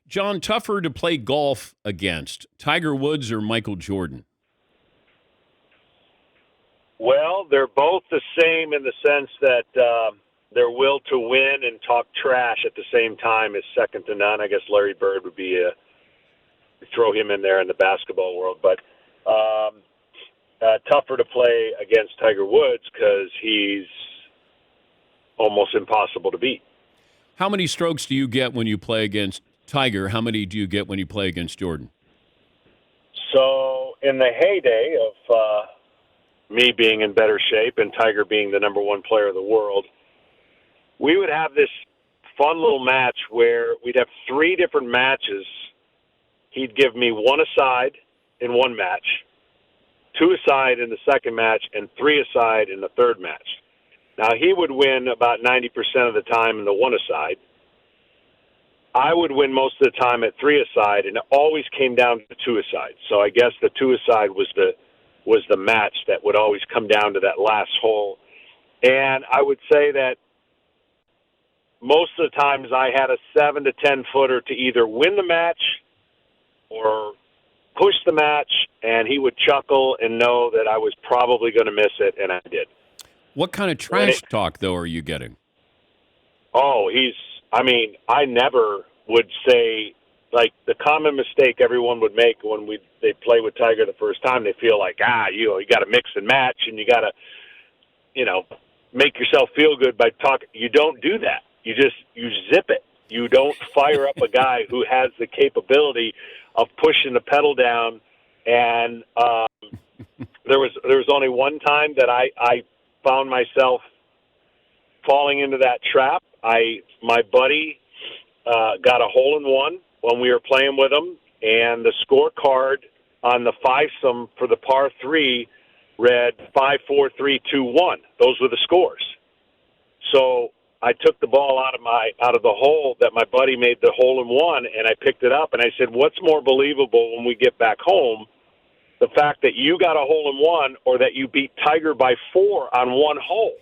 John, tougher to play golf against, Tiger Woods or Michael Jordan? Well, they're both the same in the sense that their will to win and talk trash at the same time is second to none. I guess Larry Bird would be throw him in there in the basketball world. But tougher to play against Tiger Woods because he's almost impossible to beat. How many strokes do you get when you play against Tiger? How many do you get when you play against Jordan? So in the heyday of me being in better shape and Tiger being the number one player of the world, we would have this fun little match where we'd have three different matches. He'd give me one aside in one match, two aside in the second match, and three aside in the third match. Now, he would win about 90% of the time in the one aside. I would win most of the time at three aside, and it always came down to two aside. So I guess the two aside was the match that would always come down to that last hole. And I would say that most of the times I had a 7 to 10 footer to either win the match or push the match, and he would chuckle and know that I was probably going to miss it, and I did. What kind of trash talk, though, are you getting? Oh, I never would say, like, the common mistake everyone would make when they play with Tiger the first time, they feel like, you got to mix and match, and you got to, make yourself feel good by talking. You don't do that. You zip it. You don't fire up a guy who has the capability of pushing the pedal down. And there was only one time that I found myself falling into that trap. My buddy got a hole-in-one when we were playing with him, and the scorecard on the fivesome for the par 3 read 5, 4, 3, 2, 1. Those were the scores. So I took the ball out of the hole that my buddy made the hole-in-one, and I picked it up, and I said, what's more believable when we get back home, the fact that you got a hole-in-one or that you beat Tiger by 4 on one hole?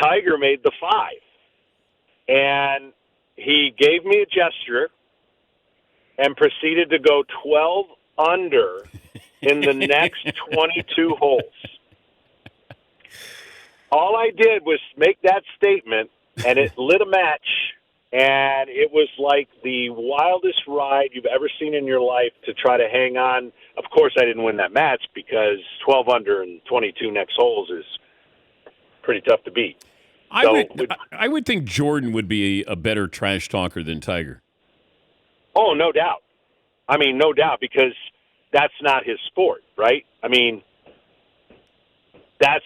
Tiger made the 5. And he gave me a gesture and proceeded to go 12 under in the next 22 holes. All I did was make that statement, and it lit a match, and it was like the wildest ride you've ever seen in your life to try to hang on. Of course, I didn't win that match because 12 under and 22 next holes is pretty tough to beat. I would think Jordan would be a better trash talker than Tiger. Oh, no doubt. No doubt, because that's not his sport, right? That's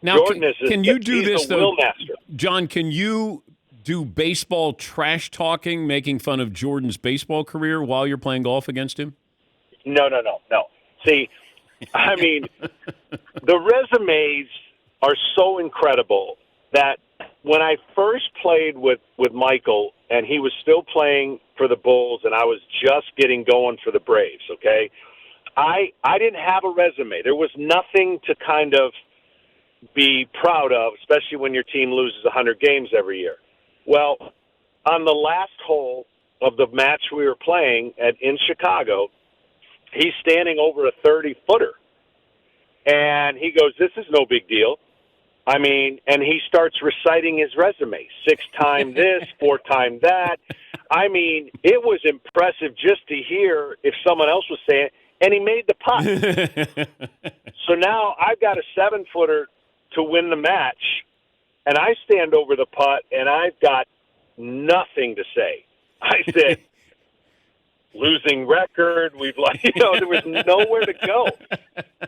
now. Jordan can you do this though, master. John? Can you do baseball trash talking, making fun of Jordan's baseball career while you're playing golf against him? No. See, the resumes are so incredible that when I first played with Michael, and he was still playing for the Bulls, and I was just getting going for the Braves, okay, I didn't have a resume. There was nothing to kind of be proud of, especially when your team loses 100 games every year. Well, on the last hole of the match we were playing in Chicago, he's standing over a 30-footer. And he goes, this is no big deal. And he starts reciting his resume. 6-time this, 4-time that. It was impressive just to hear if someone else was saying it, and he made the putt. So now I've got a 7-footer to win the match, and I stand over the putt, and I've got nothing to say. I said, losing record. There was nowhere to go.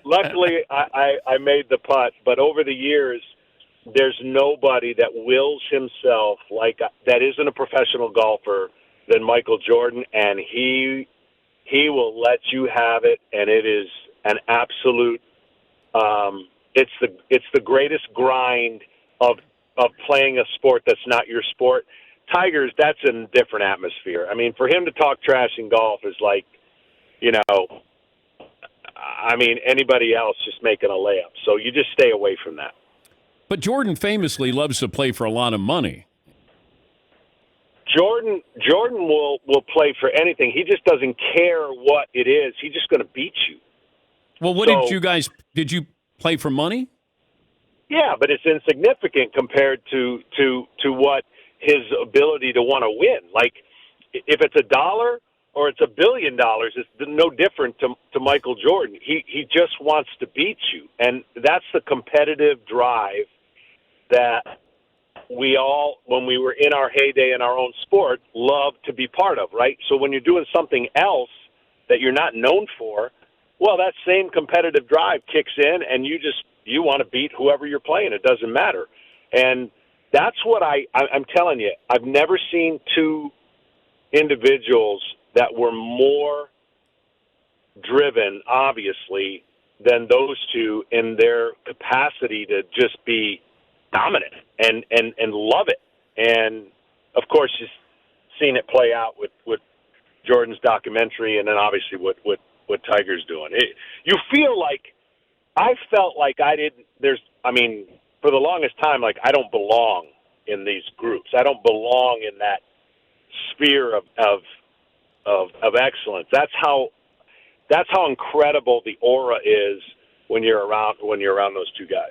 Luckily, I made the putt, but over the years, there's nobody that wills himself that isn't a professional golfer than Michael Jordan, and he will let you have it, and it is an absolute. It's the greatest grind of playing a sport that's not your sport. Tigers, that's a different atmosphere. For him to talk trash in golf is like, anybody else just making a layup. So you just stay away from that. But Jordan famously loves to play for a lot of money. Jordan will play for anything. He just doesn't care what it is. He's just going to beat you. Well, what did you play for money? Yeah, but it's insignificant compared to what his ability to want to win. Like, if it's $1 or it's $1 billion, it's no different to Michael Jordan. He just wants to beat you, and that's the competitive drive that we all, when we were in our heyday in our own sport, loved to be part of, right? So when you're doing something else that you're not known for, well, that same competitive drive kicks in, and you want to beat whoever you're playing. It doesn't matter. And that's what I'm telling you. I've never seen two individuals that were more driven, obviously, than those two in their capacity to just be dominant and love it. And, of course, you've seen it play out with Jordan's documentary and then obviously what Tiger's doing. You feel like I felt like for the longest time, like I don't belong in these groups. I don't belong in that sphere of excellence. That's how incredible the aura is when you're around those two guys.